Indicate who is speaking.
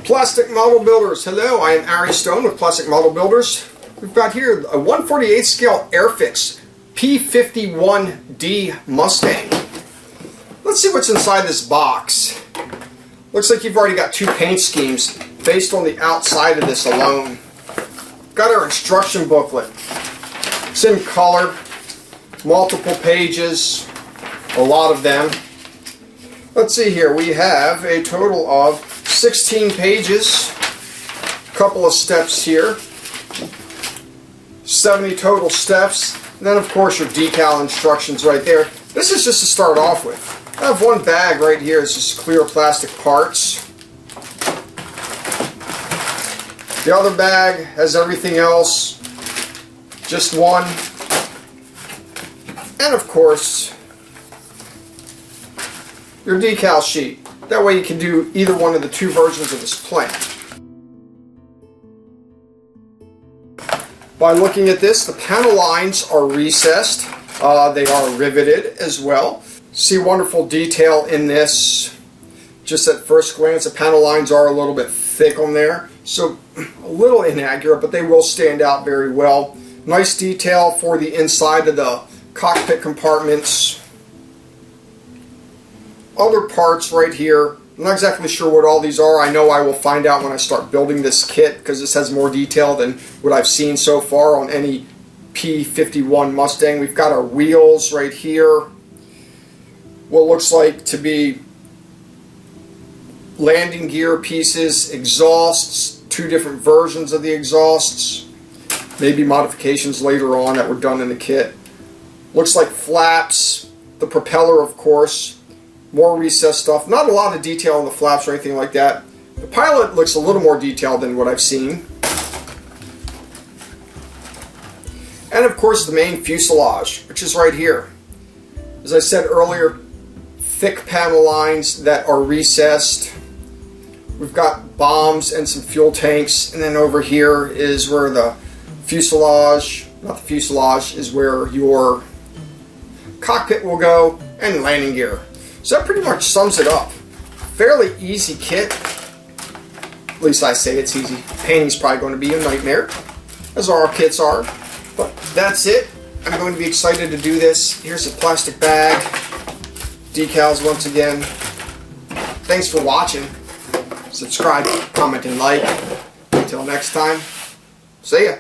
Speaker 1: Plastic Model Builders. Hello, I am Ari Stone with Plastic Model Builders. We've got here a 1/48 scale Airfix P-51 Mustang. Let's see what's inside this box. Looks like you've already got two paint schemes based on the outside of this alone. Got our instruction booklet. It's in color, multiple pages, a lot of them. Let's see here, we have a total of 16 pages, a couple of steps here, 70 total steps, and then of course your decal instructions right there. This is just to start off with. I have one bag right here, it's just clear plastic parts. The other bag has everything else, just one, and of course your decal sheet. That way you can do either one of the two versions of this plane. By looking at this, the panel lines are recessed. They are riveted as well. See wonderful detail in this. Just at first glance, the panel lines are a little bit thick on there, so a little inaccurate, but they will stand out very well. Nice detail for the inside of the cockpit compartments. Other parts right here. I'm not exactly sure what all these are. I know I will find out when I start building this kit, because this has more detail than what I've seen so far on any P-51 Mustang. We've got our wheels right here. What looks like to be landing gear pieces, exhausts, two different versions of the exhausts, maybe modifications later on that were done in the kit. Looks like flaps, the propeller of course. More recessed stuff. Not a lot of detail on the flaps or anything like that. The pilot looks a little more detailed than what I've seen. And of course the main fuselage, which is right here. As I said earlier, thick panel lines that are recessed. We've got bombs and some fuel tanks, and then over here is where the fuselage, not the fuselage, is where your cockpit will go, and landing gear. So that pretty much sums it up. Fairly easy kit. At least I say it's easy. Painting's probably going to be a nightmare, as all our kits are. But that's it. I'm going to be excited to do this. Here's a plastic bag. Decals once again. Thanks for watching. Subscribe, comment, and like. Until next time, see ya.